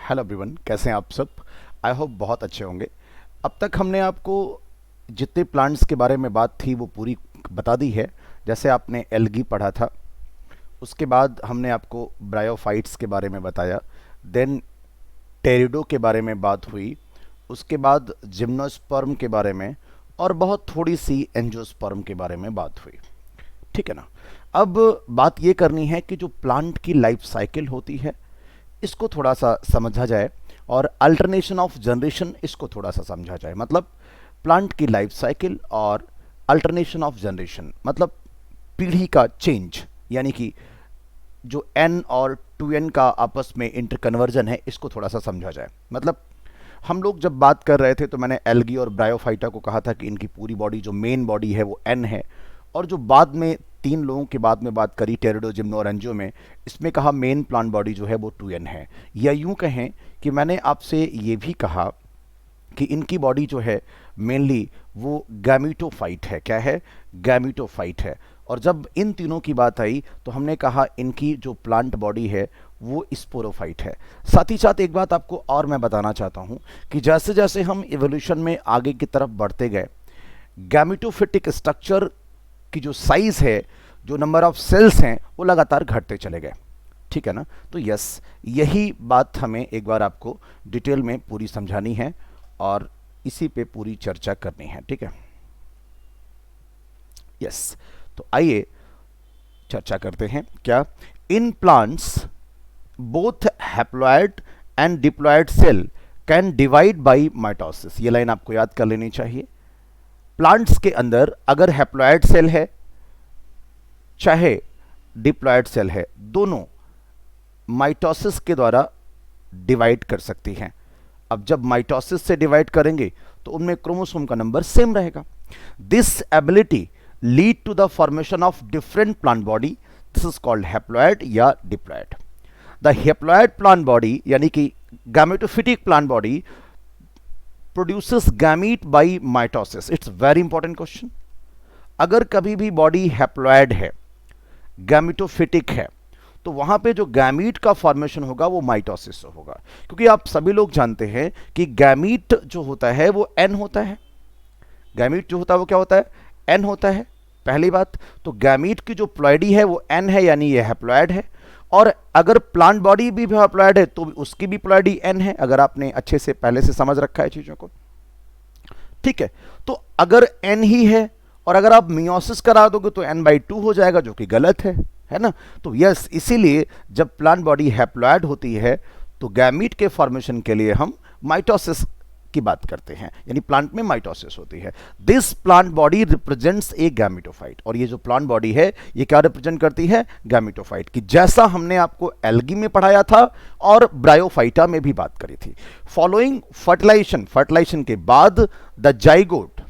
Hello everyone, कैसे हैं आप सब। आई होप बहुत अच्छे होंगे। अब तक हमने आपको जितने प्लांट्स के बारे में बात थी वो पूरी बता दी है। जैसे आपने एल्गी पढ़ा था, उसके बाद हमने आपको ब्रायोफाइट्स के बारे में बताया, देन टेरिडो के बारे में बात हुई, उसके बाद जिम्नोस्पर्म के बारे में, और बहुत थोड़ी सी एंजियोस्पर्म के बारे में बात हुई। ठीक है ना। अब बात ये करनी है कि जो प्लांट की लाइफ साइकिल होती है इसको थोड़ा सा समझा जाए, और अल्टरनेशन ऑफ जनरेशन इसको थोड़ा सा समझा जाए। मतलब प्लांट की लाइफ साइकिल और अल्टरनेशन ऑफ जनरेशन मतलब पीढ़ी का चेंज, यानी कि जो एन और टू एन का आपस में इंटरकन्वर्जन है, इसको थोड़ा सा समझा जाए। मतलब हम लोग जब बात कर रहे थे तो मैंने एल्गी और ब्रायोफाइटा को कहा था कि इनकी पूरी बॉडी, जो मेन बॉडी है वो एन है, और जो बाद में तीन लोगों के बाद में बात करी टेरिडो, जिम्नो और एंजियो में, इसमें कहा मेन प्लांट बॉडी जो है वो 2n है। या यूं कहें कि मैंने आपसे ये भी कहा कि इनकी बॉडी जो है मेनली वो गैमीटोफाइट है। क्या है? गैमीटोफाइट है। और जब इन तीनों की बात आई तो हमने कहा इनकी जो प्लांट बॉडी है वो स्पोरोफाइट है। साथ ही साथ एक बात आपको और मैं बताना चाहता हूँ कि जैसे जैसे हम इवोल्यूशन में आगे की तरफ बढ़ते गए, गैमीटोफिटिक स्ट्रक्चर की जो साइज है, जो नंबर ऑफ सेल्स हैं, वो लगातार घटते चले गए। ठीक है ना। तो यस, यही बात हमें एक बार आपको डिटेल में पूरी समझानी है और इसी पे पूरी चर्चा करनी है। ठीक है। यस, तो आइए चर्चा करते हैं। क्या? In plants both haploid and diploid cell can divide by mitosis. ये लाइन आपको याद कर लेनी चाहिए। प्लांट्स के अंदर अगर हैप्लॉयड सेल है चाहे डिप्लॉयड सेल है, दोनों माइटोसिस के द्वारा डिवाइड कर सकती हैं। अब जब माइटोसिस से डिवाइड करेंगे तो उनमें क्रोमोसोम का नंबर सेम रहेगा। This ability lead to the formation of different plant body. This is called haploid या diploid. The haploid plant body यानी कि gametophytic plant body produces gamete by mitosis. It's very important question. अगर कभी भी body haploid है, gametophytic है, तो वहां पे जो गैमीट का फॉर्मेशन होगा वो माइटोसिस से होगा। क्योंकि आप सभी लोग जानते हैं कि गैमीट जो होता है वो एन होता है। गैमीट जो होता है वो क्या होता है? एन होता है। पहली बात तो गैमीट की जो प्लॉइडी है वो एन है, यानी ये हैप्लॉयड है। और अगर प्लांट बॉडी भी हैप्लॉयड है तो उसकी भी प्लॉइडी एन है, अगर आपने अच्छे से पहले से समझ रखा है चीजों को। ठीक है। तो अगर एन ही है और अगर आप मियोसिस करा दोगे तो n/2 हो जाएगा, जो कि गलत है ना। तो यस, इसीलिए जब प्लांट बॉडी हैप्लॉयड होती है तो गैमीट के फॉर्मेशन के लिए हम माइटोसिस की बात करते हैं, यानी प्लांट में माइटोसिस होती है। This plant body represents A gametophyte. और ये जो प्लांट बॉडी है ये क्या रिप्रेजेंट करती है? गैमेटोफाइट की, जैसा हमने आपको एल्गी में पढ़ाया था और ब्रायोफाइटा में भी बात करी थी। फॉलोइंग फर्टिलाइजेशन के बाद the zygote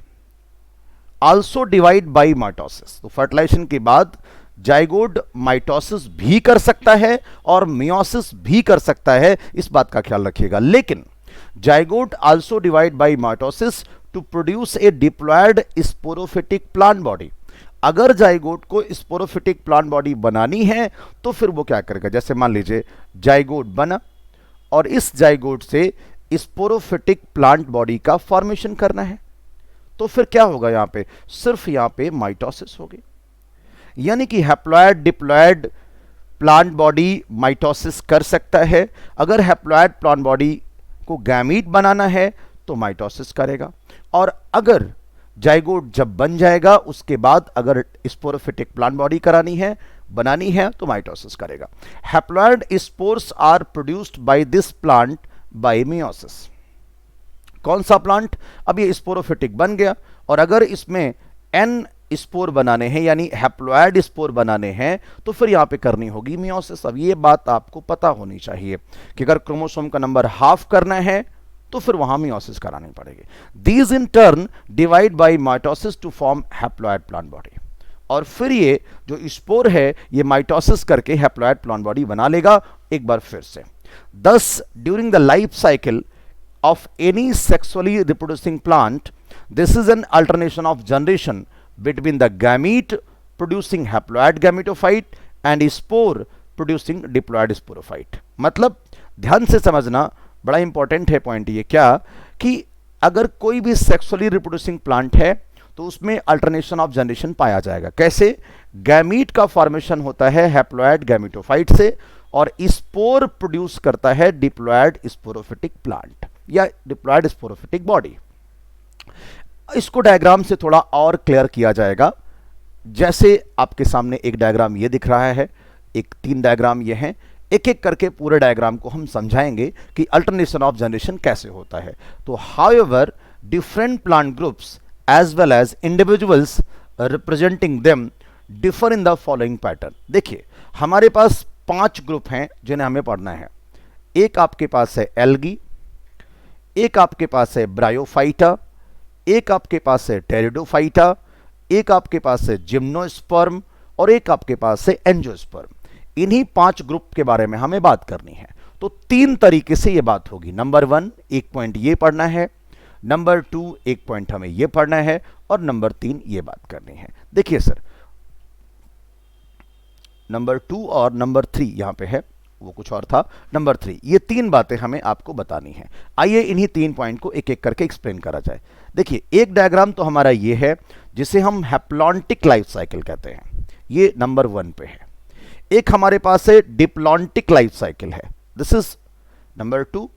also divide by mitosis. तो फर्टिलाइजेशन के बाद जाइगोट माइटोसिस भी कर सकता है और मियोसिस भी कर सकता है, इस बात का ख्याल रखिएगा। लेकिन zygote also divide by mitosis to produce a diploid sporophytic plant body. अगर जाइगोट को स्पोरोफिटिक प्लांट बॉडी बनानी है तो फिर वो क्या करेगा? जैसे मान लीजिए जाइगोट बना और इस जाइगोट से स्पोरोफिटिक प्लांट बॉडी का फॉर्मेशन करना है, तो फिर क्या होगा? यहां पे सिर्फ यहां पे माइटोसिस होगी। यानी कि haploid diploid plant body mitosis कर सकता है। अगर हैप्लॉयड प्लांट बॉडी को गैमीट बनाना है तो माइटोसिस करेगा, और अगर जाइगोट जब बन जाएगा उसके बाद अगर स्पोरोफिटिक प्लांट बॉडी बनानी है तो माइटोसिस करेगा। Haploid spores are produced by this plant by meiosis. कौन सा प्लांट? अब ये स्पोरोफिटिक बन गया और अगर इसमें एन स्पोर बनाने हैं यानी हैप्लॉयड स्पोर बनाने हैं तो फिर यहां पे करनी होगी मियोसिस। अब ये बात आपको पता होनी चाहिए कि अगर क्रोमोसोम का नंबर हाफ करना है तो फिर वहां मियोसिस करानी पड़ेगी। These in turn divide by mitosis to form haploid plant body. और फिर ये जो स्पोर है ये माइटोसिस करके हैप्लॉयड प्लांट बॉडी बना लेगा एक बार फिर से। दस during the life cycle of any sexually reproducing plant, this is an alternation of generation between the gamete producing haploid gametophyte and spore producing diploid sporophyte। मतलब ध्यान से समझना, बड़ा इंपॉर्टेंट है पॉइंट ये, क्या कि अगर कोई भी सेक्सुअली रिप्रोड्यूसिंग प्लांट है तो उसमें अल्टरनेशन ऑफ जनरेशन पाया जाएगा। कैसे? गैमीट का फॉर्मेशन होता है हैप्लॉयड गैमेटोफाइट से और स्पोर प्रोड्यूस करता है डिप्लॉयड स्पोरोफिटिक प्लांट या डिप्लॉयड स्पोरोफिटिक बॉडी। इसको डायग्राम से थोड़ा और क्लियर किया जाएगा। जैसे आपके सामने एक डायग्राम ये दिख रहा है, एक 3 डायग्राम ये हैं, एक एक करके पूरे डायग्राम को हम समझाएंगे कि अल्टरनेशन ऑफ जनरेशन कैसे होता है। तो however different plant groups as well as individuals representing them differ in the following pattern. देखिए हमारे पास 5 ग्रुप हैं जिन्हें हमें पढ़ना है। एक आपके पास है एल्गी, एक आपके पास है ब्रायोफाइटा, एक आपके पास है टेरिडोफाइटा, एक आपके पास है जिम्नोस्पर्म और एक आपके पास है एंजियोस्पर्म। इन्हीं 5 ग्रुप के बारे में हमें बात करनी है। तो 3 तरीके से ये बात होगी। नंबर 1 एक पॉइंट ये पढ़ना है, नंबर 2 एक पॉइंट हमें ये पढ़ना है और नंबर 3 ये बात करनी है। देखिए सर, नंबर 2 और नंबर 3 यहां पे है, वो कुछ और था। नंबर 3, ये 3 बातें हमें आपको बतानी है। आइए इन्हीं 3 पॉइंट को एक एक करके एक्सप्लेन करा जाए। देखिए एक डायग्राम तो हमारा ये है जिसे हम हैप्लॉन्टिक लाइफ साइकिल कहते हैं, ये नंबर 1 पे है। एक हमारे पास है डिप्लॉन्टिक लाइफ साइकिल है, दिस इज नंबर 2,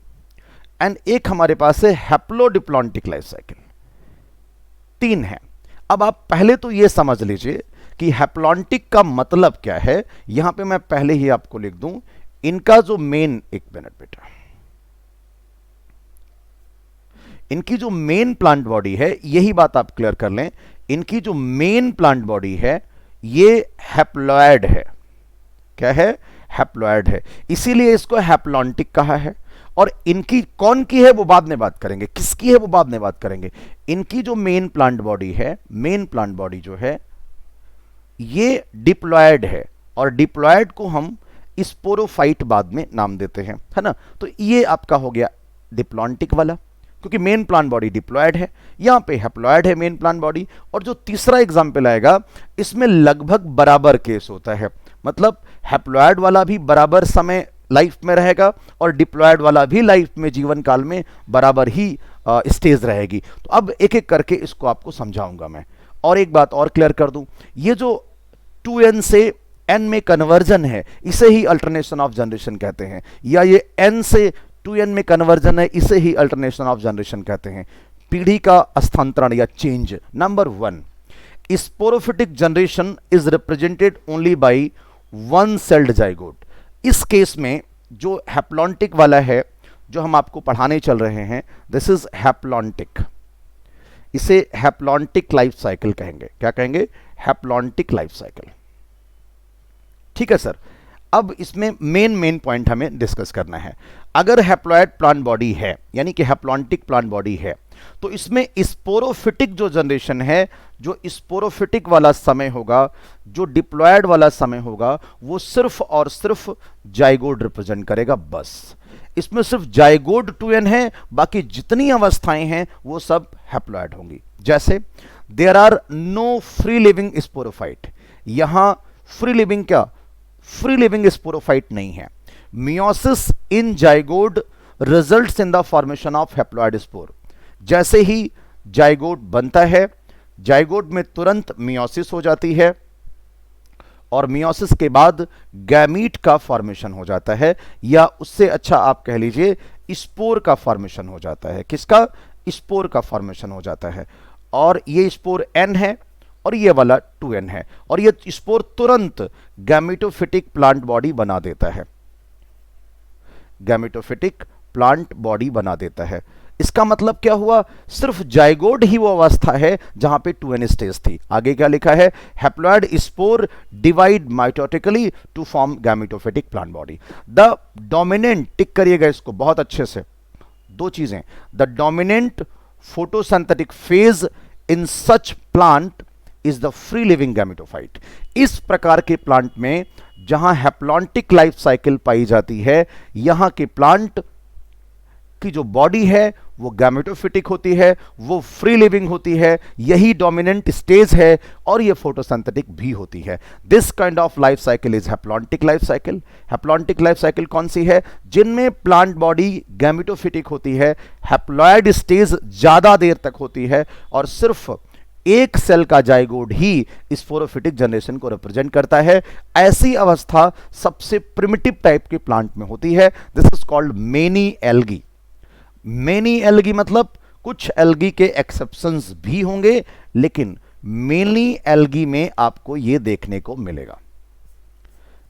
एंड एक हमारे पास है हैप्लोडिप्लॉन्टिक लाइफ साइकिल। 3 है। अब आप पहले तो ये समझ लीजिए कि हैप्लॉन्टिक का मतलब क्या है। यहां पे मैं पहले ही आपको लिख दूं, इनका जो मेन, एक मिनट बेटा, इनकी जो मेन प्लांट बॉडी है, यही बात आप क्लियर कर लें, इनकी जो मेन प्लांट बॉडी है ये हैप्लॉयड है। क्या है? हैप्लॉयड है, इसीलिए इसको हैप्लॉन्टिक कहा है। और इनकी कौन की है वो बाद में बात करेंगे, किसकी है वो बाद में बात करेंगे। इनकी जो मेन प्लांट बॉडी है, मेन प्लांट बॉडी जो है ये डिप्लॉयड है और डिप्लॉयड को हम स्पोरोफाइट बाद में नाम देते हैं, है ना। तो ये आपका हो गया डिप्लॉन्टिक वाला, क्योंकि मेन प्लांट बॉडी डिप्लॉयड है, यहां पे हैप्लॉयड है मेन प्लांट बॉडी। और जो तीसरा एग्जांपल आएगा इसमें लगभग बराबर केस होता है, मतलब हैप्लॉयड वाला भी बराबर समय लाइफ में रहेगा और डिप्लॉयड वाला भी लाइफ में, जीवन काल में बराबर ही स्टेज रहेगी। तो अब एक एक करके इसको आपको समझाऊंगा मैं। और एक बात और क्लियर कर दूं, ये जो 2n से n में कन्वर्जन है इसे ही अल्टरनेशन ऑफ जनरेशन कहते हैं, या ये n से 2n में कन्वर्जन है इसे ही अल्टरनेशन ऑफ जनरेशन कहते हैं। पीढ़ी का स्थानांतरण या change. Number 1, sporophytic generation is represented only by one sailed zygote. इस केस में जो हैप्लॉन्टिक वाला है जो हम आपको पढ़ाने चल रहे हैं, दिस इज हैप्लॉन्टिक, इसे हैप्लॉन्टिक लाइफ साइकिल कहेंगे। क्या कहेंगे? Haplontic life cycle. ठीक है सर। अब इसमें मेन पॉइंट हमें डिस्कस करना है। अगर हैप्लॉयड प्लांट बॉडी है, यानी कि हैप्लॉन्टिक प्लांट बॉडी है, तो इसमें स्पोरोफिटिक जो जनरेशन है, जो स्पोरोफिटिक वाला समय होगा, जो डिप्लॉयड वाला समय होगा, वो सिर्फ और सिर्फ जाइगोट रिप्रेजेंट करेगा बस। इसमें सिर्फ जाइगोट 2n है, बाकी जितनी अवस्थाएं हैं वो सब हैप्लॉयड होंगी। जैसे there are no free living sporophyte, यहां फ्री लिविंग क्या? फ्री लिविंग स्पोरोफाइट नहीं है। Meiosis in zygote results in the formation of haploid spore. जैसे ही जाइगोट बनता है, जाइगोट में तुरंत मियोसिस हो जाती है और मियोसिस के बाद गैमीट का फॉर्मेशन हो जाता है, या उससे अच्छा आप कह लीजिए स्पोर का फॉर्मेशन हो जाता है। किसका? स्पोर का फॉर्मेशन हो जाता है। और ये स्पोर n है और ये वाला 2n है, और ये स्पोर तुरंत गैमेटोफिटिक प्लांट बॉडी बना देता है, गैमेटोफिटिक प्लांट बॉडी बना देता है। इसका मतलब क्या हुआ? सिर्फ जाइगोट ही वो अवस्था है जहां पे 2n स्टेज थी। आगे क्या लिखा है? Haploid spore divide mitotically to form gametophytic plant body. The dominant, tick करिएगा इसको बहुत अच्छे से, 2 चीजें, the dominant photosynthetic phase in such plant is the free living gametophyte. इस प्रकार के प्लांट में जहां हैप्लॉन्टिक लाइफ साइकिल पाई जाती है, यहां के प्लांट की जो बॉडी है वो गैमेटोफिटिक होती है, वो फ्री लिविंग होती है, यही डोमिनेंट स्टेज है और ये फोटोसिंथेटिक भी होती है। This kind of life cycle is haplontic life cycle. Haplontic life cycle कौन सी है? जिनमें प्लांट बॉडी गैमेटोफिटिक होती है, हैप्लॉयड स्टेज ज्यादा देर तक होती है और सिर्फ एक सेल का जाइगोट ही स्पोरोफिटिक जनरेशन को रिप्रेजेंट करता है। ऐसी अवस्था सबसे प्रिमिटिव टाइप के प्लांट में होती है। This is called many algae. Many algae मतलब कुछ एल्गी के एक्सेप्शंस भी होंगे, लेकिन मेनी एल्गी में आपको यह देखने को मिलेगा।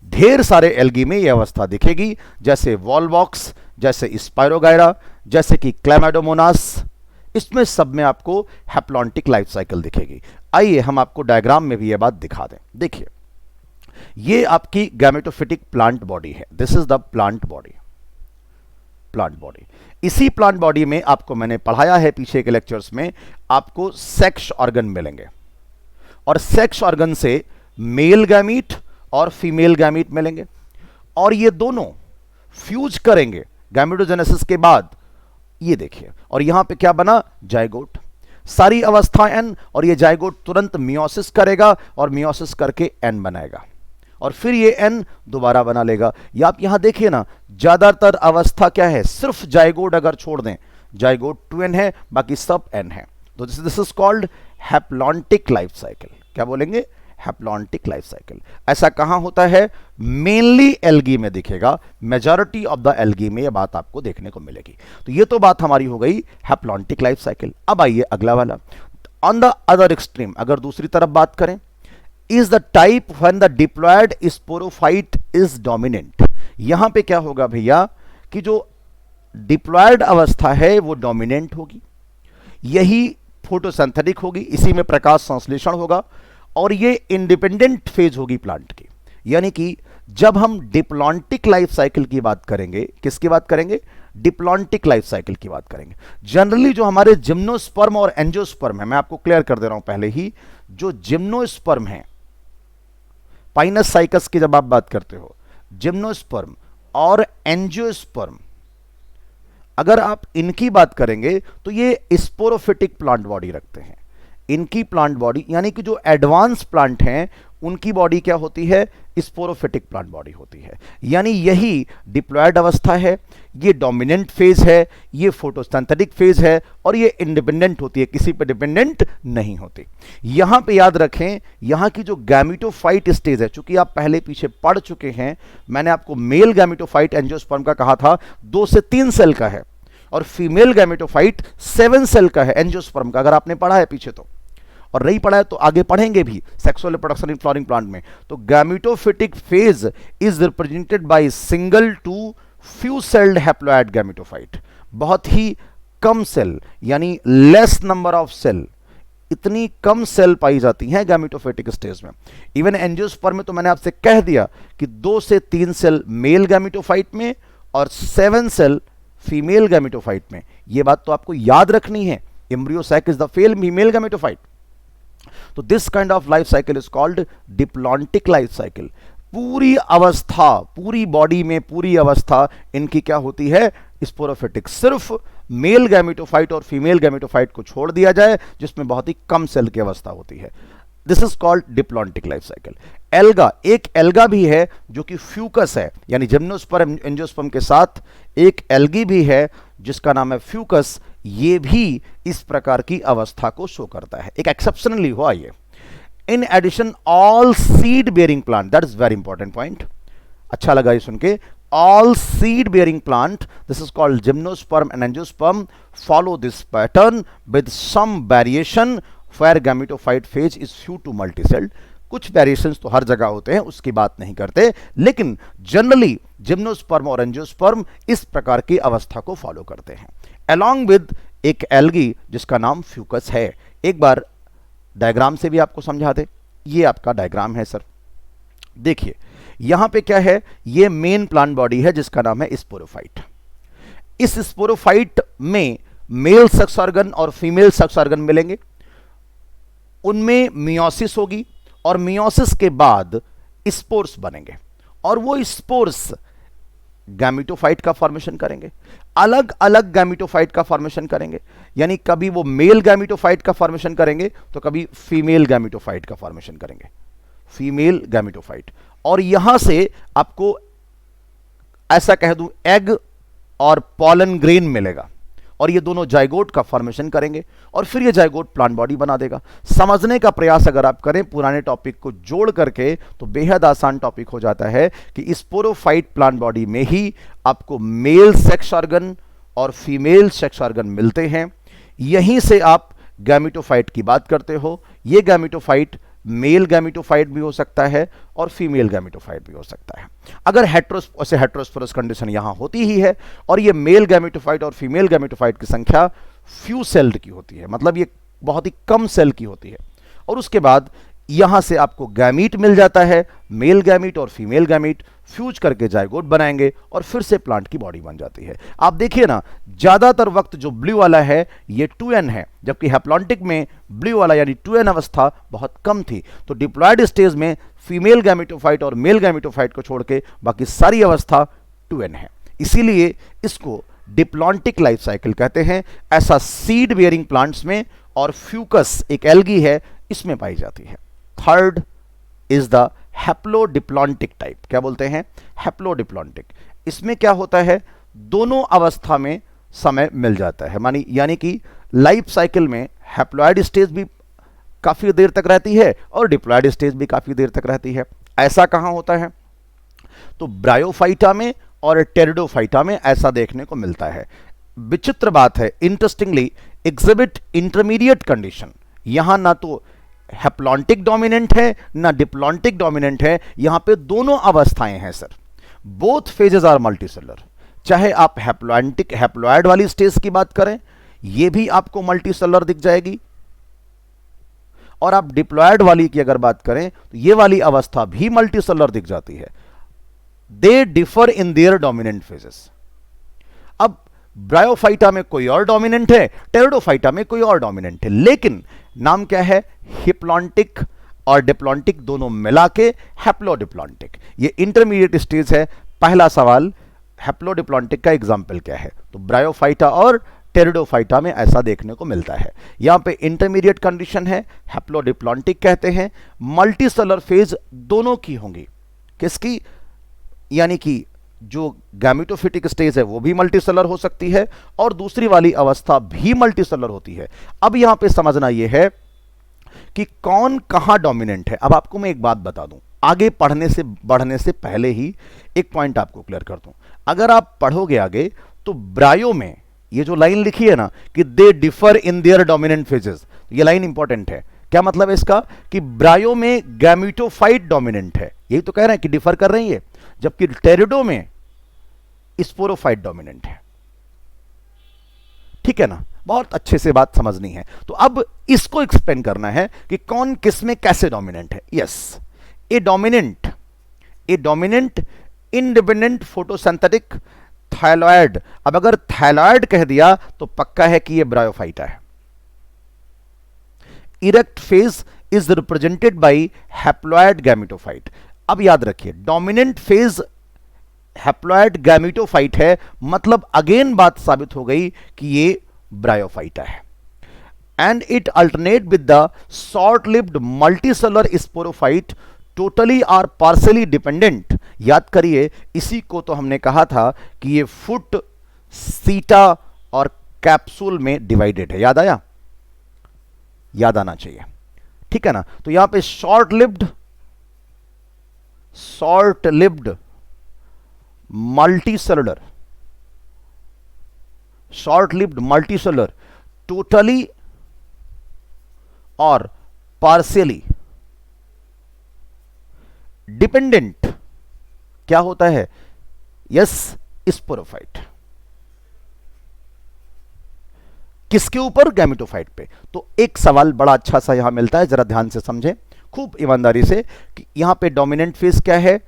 ढेर सारे एल्गी में यह अवस्था दिखेगी, जैसे वॉलवॉक्स, जैसे स्पायरोगायरा, जैसे कि क्लैमाइडोमोनास। इसमें सब में आपको हैप्लॉन्टिक लाइफ साइकिल दिखेगी। आइए हम आपको डायग्राम में भी यह बात दिखा दें। देखिए, ये आपकी गैमेटोफिटिक प्लांट बॉडी है। This is the plant body. Plant body, इसी प्लांट बॉडी में आपको मैंने पढ़ाया है पीछे के लेक्चर्स में, आपको सेक्स ऑर्गन मिलेंगे और सेक्स ऑर्गन से मेल गैमीट और फीमेल गैमीट मिलेंगे और ये दोनों फ्यूज करेंगे गैमेटोजेनेसिस के बाद। ये देखिए, और यहां पे क्या बना? जाइगोट। सारी अवस्था एन, और ये जाइगोट तुरंत मियोसिस करेगा और मियोसिस करके एन बनाएगा और फिर ये एन दोबारा बना लेगा। या आप यहां देखिए ना, ज्यादातर अवस्था क्या है? सिर्फ जाइगोट अगर छोड़ दें, जाइगोट 2n है, बाकी सब n है। तो this is called haplontic life cycle. क्या बोलेंगे? Haplontic life cycle. ऐसा कहां होता है? मेनली एल्गी में दिखेगा। मेजॉरिटी ऑफ द एल्गी में यह बात आपको देखने को मिलेगी। तो ये तो बात हमारी हो गई हैप्लॉन्टिक लाइफ साइकिल। अब आइए अगला वाला, ऑन द अदर एक्सट्रीम, अगर दूसरी तरफ बात करें, is the type when the diploid sporophyte is dominant. यहां पे क्या होगा भैया कि जो डिप्लॉयड अवस्था है वो डोमिनेंट होगी, यही फोटोसिंथेटिक होगी, इसी में प्रकाश संश्लेषण होगा और ये इंडिपेंडेंट फेज होगी प्लांट की। यानी कि जब हम डिप्लॉन्टिक लाइफ साइकिल की बात करेंगे, किसकी बात करेंगे? डिप्लॉन्टिक लाइफ साइकिल की बात करेंगे। जनरली जो हमारे जिम्नोस्पर्म और एंजियोस्पर्म है, मैं आपको क्लियर कर दे रहा हूं पहले ही, जो जिम्नोस्पर्म है, पाइनस साइकस की जब आप बात करते हो, जिम्नोस्पर्म और एंजियोस्पर्म, अगर आप इनकी बात करेंगे तो ये स्पोरोफिटिक प्लांट बॉडी रखते हैं। इनकी प्लांट बॉडी, यानी कि जो एडवांस प्लांट हैं उनकी बॉडी क्या होती है? स्पोरोफिटिक प्लांट बॉडी होती है। यानी यही डिप्लॉयड अवस्था है, ये डोमिनेंट फेज है, ये फोटोसिंथेटिक फेज है और ये इंडिपेंडेंट होती है, किसी पे डिपेंडेंट नहीं होती। यहां पे याद रखें, यहां की जो गैमेटोफाइट स्टेज है, चूंकि आप पहले पीछे पढ़ चुके हैं, मैंने आपको मेल गैमेटोफाइट एंजियोस्पर्म का कहा था 2 से 3 सेल का है और फीमेल गैमेटोफाइट 7 सेल का है एंजियोस्पर्म का, अगर आपने पढ़ा है पीछे तो, और नहीं पढ़ा है तो आगे पढ़ेंगे भी sexual reproduction in flowering plant में। तो gametophytic phase is represented by single to few celled haploid gametophyte. बहुत ही कम सेल, यानी लेस नंबर ऑफ सेल, इतनी कम सेल पाई जाती हैं गैमेटोफिटिक स्टेज में। इवन एंजियोस्पर्म में तो मैंने आपसे कह दिया कि 2 से 3 सेल मेल गैमेटोफाइट में और 7 सेल फीमेल गैमेटोफाइट में। यह बात तो आपको याद रखनी है। Embryo sac is the female gametophyte. तो this kind of life cycle is called diplontic life cycle. पूरी अवस्था, पूरी बॉडी में पूरी अवस्था इनकी क्या होती है? स्पोरोफिटिक। सिर्फ मेल गैमेटोफाइट और फीमेल गैमेटोफाइट को छोड़ दिया जाए जिसमें बहुत ही कम सेल की अवस्था होती है। This is called diplontic life cycle. Alga, एक एल्गा भी है जो कि फ्यूकस है, यानी जिम्नोस्पर्म एंजियोस्पर्म के साथ एक एल्गी भी है जिसका नाम है फ्यूकस। ये भी इस प्रकार की अवस्था को शो करता है। एक एक्सेप्शनली हुआ ये। In addition all seed bearing plant, that is very important point, अच्छा लगा ये सुन के, all seed bearing plant, this is called gymnosperm and angiosperm, follow this pattern with some variation where gametophyte phase is few to multicelled। कुछ variations तो हर जगह होते हैं, उसकी बात नहीं करते, लेकिन जनरली जिम्नोस्पर्म और एंजियोस्पर्म इस प्रकार की अवस्था को फॉलो करते हैं, along with एक एल्गी जिसका नाम फ्यूकस है। एक बार डायग्राम से भी आपको समझा दे। ये आपका डायग्राम है सर, देखिए यहां पे क्या है, ये मेन प्लांट बॉडी है जिसका नाम है स्पोरोफाइट। इस स्पोरोफाइट में मेल सेक्स ऑर्गन और फीमेल सेक्स ऑर्गन मिलेंगे, उनमें मियोसिस होगी और मियोसिस के बाद स्पोर्स बनेंगे और वो स्पोर्स गैमेटोफाइट का फॉर्मेशन करेंगे, अलग अलग गैमेटोफाइट का फॉर्मेशन करेंगे। यानी कभी वो मेल गैमेटोफाइट का फॉर्मेशन करेंगे तो कभी फीमेल गैमेटोफाइट का फॉर्मेशन करेंगे, फीमेल गैमेटोफाइट। और यहां से आपको ऐसा कह दूं एग और पॉलन ग्रेन मिलेगा, और ये दोनों जाइगोट का फॉर्मेशन करेंगे, और फिर ये जाइगोट प्लांट बॉडी बना देगा। समझने का प्रयास अगर आप करें पुराने टॉपिक को जोड़ करके तो बेहद आसान टॉपिक हो जाता है कि स्पोरोफाइट प्लांट बॉडी में ही आपको मेल सेक्स ऑर्गन और फीमेल सेक्स ऑर्गन मिलते हैं। यहीं से आप गैमेटोफाइट की बात करते हो। ये गैमेटोफाइट मेल गैमेटोफाइट भी हो सकता है और फीमेल गैमेटोफाइट भी हो सकता है। अगर हेट्रोस्पोरस कंडीशन यहां होती ही है और ये मेल गैमेटोफाइट और फीमेल गैमेटोफाइट की संख्या फ्यू सेल्ड की होती है, मतलब ये बहुत ही कम सेल की होती है, और उसके बाद यहां से आपको गैमीट मिल जाता है, मेल गैमीट और फीमेल गैमीट फ्यूज करके जाइगोट बनाएंगे और फिर से प्लांट की बॉडी बन जाती है। आप देखिए ना, ज्यादातर वक्त जो ब्लू वाला है ये 2n है, जबकि हैप्लॉन्टिक में ब्लू वाला यानी 2n अवस्था बहुत कम थी। तो डिप्लॉयड स्टेज में फीमेल गैमेटोफाइट और मेल गैमेटोफाइट को छोड़ के बाकी सारी अवस्था 2n है, इसीलिए इसको डिप्लॉन्टिक लाइफ साइकिल कहते हैं। ऐसा सीड बेयरिंग प्लांट्स में और फ्यूकस एक एल्गी है इसमें पाई जाती है। Third is the haplodiplontic type. क्या बोलते हैं? हैप्लोडिप्लॉन्टिक। इसमें क्या होता है, दोनों अवस्था में समय मिल जाता है, यानी कि लाइफ साइकिल में हैप्लॉयड स्टेज भी काफी देर तक रहती है और डिप्लॉयड स्टेज भी काफी देर तक रहती है। ऐसा कहां होता है? तो ब्रायोफाइटा में और टेरिडोफाइटा में ऐसा देखने को मिलता है। विचित्र बात है, इंटरेस्टिंगली एग्जिबिट इंटरमीडिएट कंडीशन। यहां ना तो हैप्लॉन्टिक डोमिनेंट है ना डिप्लॉन्टिक डोमिनेंट है, यहां पे दोनों अवस्थाएं हैं sir. Both phases are multicellular. चाहे आप हैप्लॉयड वाली स्टेज की बात करें, यह भी आपको मल्टीसेलर दिख जाएगी, और आप डिप्लॉयड वाली की अगर बात करें तो यह वाली अवस्था भी मल्टीसेलर दिख जाती है। They differ in their dominant phases. अब ब्रायोफाइटा में कोई और डोमिनेंट है, टेरिडोफाइटा में कोई और डोमिनेंट है, लेकिन नाम क्या है? हिप्लॉन्टिक और डिप्लॉन्टिक दोनों मिला के हैप्लोडिप्लॉन्टिक। ये इंटरमीडिएट स्टेज है। पहला सवाल, हैप्लोडिप्लॉन्टिक का एग्जाम्पल क्या है? तो ब्रायोफाइटा और टेरिडोफाइटा में ऐसा देखने को मिलता है। यहां पे इंटरमीडिएट कंडीशन है, हैप्लोडिप्लॉन्टिक कहते हैं। मल्टीसेलर फेज दोनों की होंगी। किसकी? यानी कि जो गैमेटोफिटिक स्टेज है वो भी मल्टीसेलर हो सकती है और दूसरी वाली अवस्था भी मल्टीसेलर होती है। अब यहां पे समझना यह है कि कौन कहां डोमिनेंट है। अब आपको मैं एक बात बता दूं, आगे बढ़ने से पहले ही एक पॉइंट आपको क्लियर कर दूं। अगर आप पढ़ोगे आगे तो ब्रायो में ये जो लाइन लिखी है ना कि they differ in their dominant phases, ये लाइन इंपॉर्टेंट है। क्या मतलब है इसका? कि ब्रायो में गैमेटोफाइट डोमिनेंट है, यही तो कह रहे हैं कि डिफर कर रही है, जबकि टेरिडो में स्पोरोफाइट डोमिनेंट है। ठीक है ना? बहुत अच्छे से बात समझनी है। तो अब इसको एक्सप्लेन करना है कि कौन किस में कैसे डोमिनेंट है। यस, ए डोमिनेंट इंडिपेंडेंट फोटोसिंथेटिक थायलॉयड। अब अगर थायलॉयड कह दिया तो पक्का है कि ये ब्रायोफाइटा है। Erect phase is represented bye haploid gametophyte. अब याद रखिए, डोमिनेंट फेज हैप्लॉयड गैमेटोफाइट है, मतलब अगेन बात साबित हो गई कि ये ब्रायोफाइटा है। And it alternate with the short lived multicellular sporophyte totally और पार्शियली डिपेंडेंट। याद करिए, इसी को तो हमने कहा था कि ये फुट, सीटा और कैप्सूल में डिवाइडेड है। याद आया? याद आना चाहिए। ठीक है ना? तो यहां पे शॉर्ट लिव्ड मल्टीसेलर टोटली और पार्शियली डिपेंडेंट क्या होता है? Yes, sporophyte. किसके ऊपर? गैमेटोफाइट पे। तो एक सवाल बड़ा अच्छा सा यहां मिलता है, जरा ध्यान से समझें खूब ईमानदारी से कि यहां पे डोमिनेंट फेज क्या है,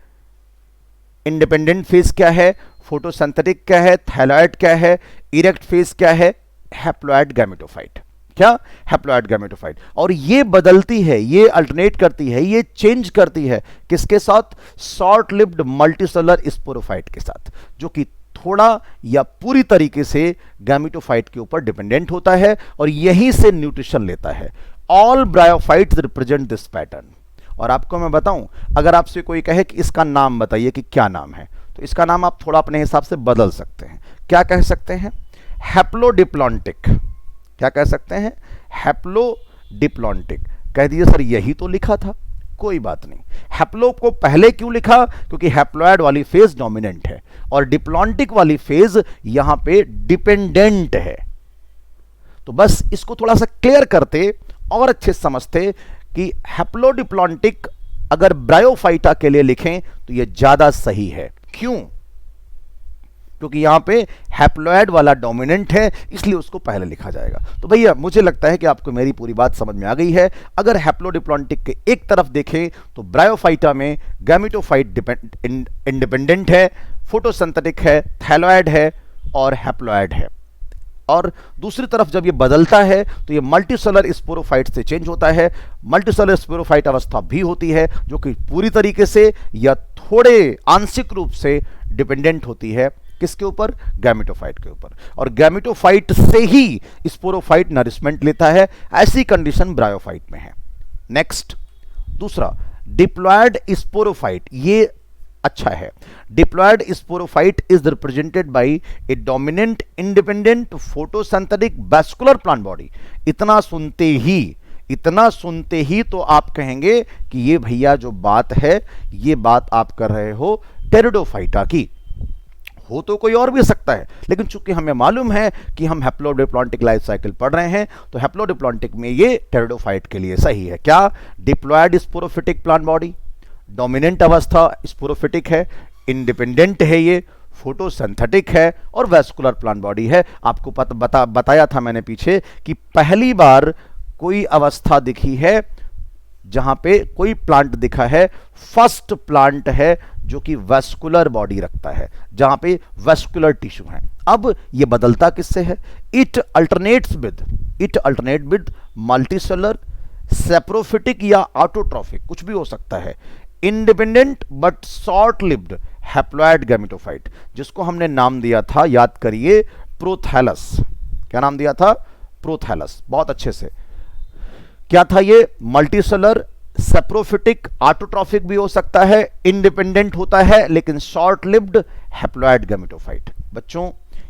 इंडिपेंडेंट फेज क्या है, फोटोसिंथेटिक क्या है, थायलॉयड क्या है, इरेक्ट फेज क्या है, हैप्लॉयड गैमेटोफाइट। क्या? Haploid gametophyte. और ये बदलती है, ये अल्टरनेट करती है, ये चेंज करती है किसके साथ? शॉर्ट लिव्ड मल्टीसेलर स्पोरोफाइट के साथ, जो कि थोड़ा या पूरी तरीके से गैमेटोफाइट के ऊपर डिपेंडेंट होता है और यहीं से न्यूट्रिशन लेता है। All bryophytes represent this pattern. और आपको मैं बताऊं, अगर आपसे कोई कहे कि इसका नाम बताइए कि क्या नाम है, तो इसका नाम आप थोड़ा अपने हिसाब से बदल सकते हैं। क्या कह सकते हैं? हैप्लोडिप्लॉन्टिक। क्या कह सकते हैं? हैप्लोडिप्लॉन्टिक। कह दीजिए सर यही तो लिखा था। कोई बात नहीं। हैप्लो को पहले क्यों लिखा? क्योंकि हैप्लॉइड वाली फेज डोमिनेंट है और डिप्लॉन्टिक वाली फेज यहां पे डिपेंडेंट है। तो बस इसको थोड़ा सा क्लियर करते और अच्छे से समझते कि हैप्लोडिप्लॉन्टिक अगर ब्रायोफाइटा के लिए लिखें तो यह ज्यादा सही है। क्यों? क्योंकि यहां पे हैप्लॉइड वाला डोमिनेंट है, इसलिए उसको पहले लिखा जाएगा। तो भैया मुझे लगता है कि आपको मेरी पूरी बात समझ में आ गई है। अगर हैप्लोडिप्लॉन्टिक के एक तरफ देखें तो ब्रायोफाइटा में गैमेटोफाइट इंडिपेंडेंट है, फोटोसिंथेटिक है, थैलॉइड है और हैप्लॉइड है। और दूसरी तरफ जब ये बदलता है तो ये मल्टीसेलर स्पोरोफाइट से चेंज होता है। मल्टीसेलर स्पोरोफाइट अवस्था भी होती है जो कि पूरी तरीके से या थोड़े आंशिक रूप से डिपेंडेंट होती है किसके ऊपर? गैमेटोफाइट के ऊपर। और गैमेटोफाइट से ही स्पोरोफाइट नरिशमेंट लेता है। ऐसी कंडीशन ब्रायोफाइट में है। नेक्स्ट, दूसरा डिप्लॉयड स्पोरोफाइट। ये अच्छा है। Diploid sporophyte is represented by a dominant independent photosynthetic vascular plant body. इतना सुनते ही तो आप कहेंगे कि ये भैया जो बात है, ये बात आप कर रहे हो टेरिडोफाइटा की। हो तो कोई और भी सकता है, लेकिन चूंकि हमें मालूम है कि हम हैप्लोडिप्लॉन्टिक लाइफ साइकिल पढ़ रहे हैं, तो हैप्लोडिप्लॉन्टिक में ये टेरिडोफाइट के लिए सही है। क्या? Diploid sporophytic plant body, dominant अवस्था स्पोरोफिटिक है, इंडिपेंडेंट है, ये फोटोसिंथेटिक है और वैस्कुलर प्लांट बॉडी है। आपको बताया था मैंने पीछे कि पहली बार कोई अवस्था दिखी है जहां पे कोई प्लांट दिखा है, फर्स्ट प्लांट है जो कि वैस्कुलर बॉडी रखता है, जहां पे वैस्कुलर टिश्यू है। अब ये बदलता किससे है? It alternate with multicellular, saprophytic या ऑटोट्रॉफिक, कुछ भी हो सकता है, independent but short lived haploid gametophyte, जिसको हमने नाम दिया था, याद करिए, प्रोथैलस। क्या नाम दिया था? प्रोथैलस। बहुत अच्छे से। क्या था ये? मल्टीसेलर, सेप्रोफिटिक, ऑटोट्रॉफिक भी हो सकता है, इंडिपेंडेंट होता है लेकिन शॉर्ट लिव्ड हैप्लॉइड गैमेटोफाइट। बच्चों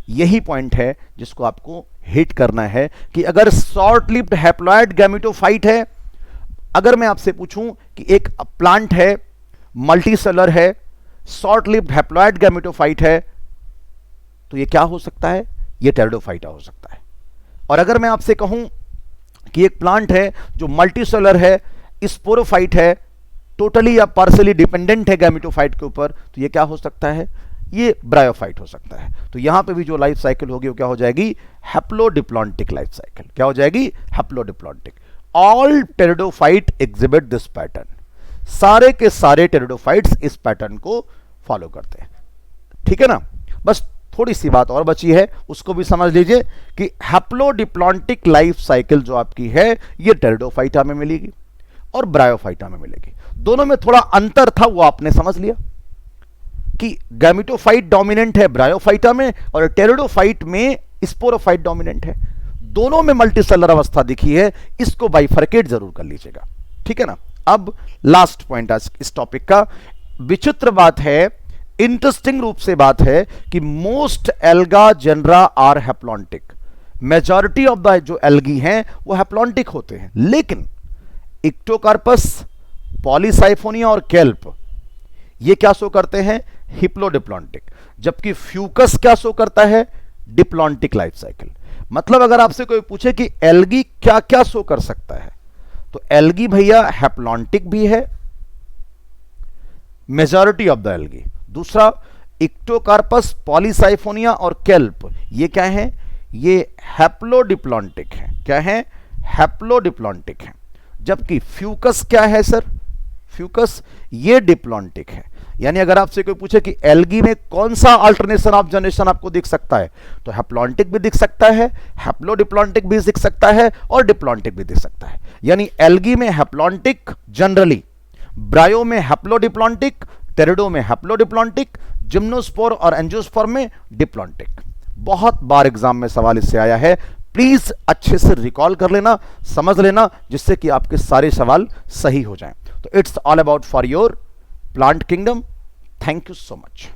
यही पॉइंट है जिसको आपको हिट करना है कि अगर शॉर्ट लिव्ड हैप्लॉइड गैमेटोफाइट है, अगर मैं आपसे पूछूं कि एक प्लांट है, मल्टीसेलर है, शॉर्ट लिव्ड हैप्लॉइड गैमेटोफाइट है, तो ये क्या हो सकता है? ये टेरिडोफाइटा हो सकता है। और अगर मैं आपसे कहूं कि एक प्लांट है जो मल्टीसेलर है, स्पोरोफाइट है, टोटली या पार्शियली डिपेंडेंट है गैमेटोफाइट के ऊपर, तो ये क्या हो सकता है? ये ब्रायोफाइट हो सकता है। तो यहां पे भी जो लाइफ साइकिल होगी वो क्या हो जाएगी? Haplodiplontic life cycle. क्या हो जाएगी? Haplodiplontic. All pteridophyte exhibit this pattern. सारे के सारे टेरिडोफाइट्स इस पैटर्न को फॉलो करते हैं। ठीक है ना? बस थोड़ी सी बात और बची है, उसको भी समझ लीजिए कि हैप्लोडिप्लॉन्टिक लाइफ साइकिल जो आपकी है, ये टेरिडोफाइटा में मिलेगी और ब्रायोफाइटा में मिलेगी। दोनों में थोड़ा अंतर था, वो आपने समझ लिया कि गैमेटोफाइट डोमिनेंट है ब्रायोफाइटा में और टेरिडोफाइट में स्पोरोफाइट डोमिनेंट है। दोनों में मल्टीसेलर अवस्था दिखी है, इसको बाइफरकेट जरूर कर लीजिएगा। ठीक है ना? अब लास्ट पॉइंट आज इस टॉपिक का। विचित्र बात है, इंटरेस्टिंग रूप से बात है कि most alga genera are haplontic. Majority of the जो एल्गी हैं वो हैप्लॉन्टिक होते हैं, लेकिन इक्टोकार्पस, पॉलीसाइफोनिया और केल्प ये क्या शो करते हैं? हिप्लोडिप्लॉन्टिक। जबकि फ्यूकस क्या शो करता है? Diplontic life cycle. मतलब अगर आपसे कोई पूछे कि एल्गी क्या क्या शो कर सकता है, तो एल्गी भैया हैप्लॉन्टिक भी है, मेजॉरिटी ऑफ द एल्गी। दूसरा, इक्टोकार्पस, पॉलीसाइफोनिया और केल्प ये क्या है? ये हैप्लोडिप्लॉन्टिक है। क्या है? हैप्लोडिप्लॉन्टिक है। जबकि फ्यूकस क्या है सर? फ्यूकस ये डिप्लॉन्टिक है। यानी अगर आपसे कोई पूछे कि एल्गी में कौन सा अल्टरनेशन ऑफ जनरेशन आपको दिख सकता है, तो हैप्लॉन्टिक भी दिख सकता है, हैप्लोडिप्लॉन्टिक भी दिख सकता है और डिप्लॉन्टिक भी दिख सकता है। यानी एल्गी में हैप्लॉन्टिक जनरली, ब्रायो में हैप्लोडिप्लॉन्टिक, टेरिडो में हैप्लोडिप्लॉन्टिक, जिम्नोस्पोर और एंजियोस्पर्म में डिप्लॉन्टिक। बहुत बार एग्जाम में सवाल इससे आया है, प्लीज अच्छे से रिकॉल कर लेना, समझ लेना, जिससे कि आपके सारे सवाल सही हो जाएं। तो it's all about for your plant kingdom. Thank you so much.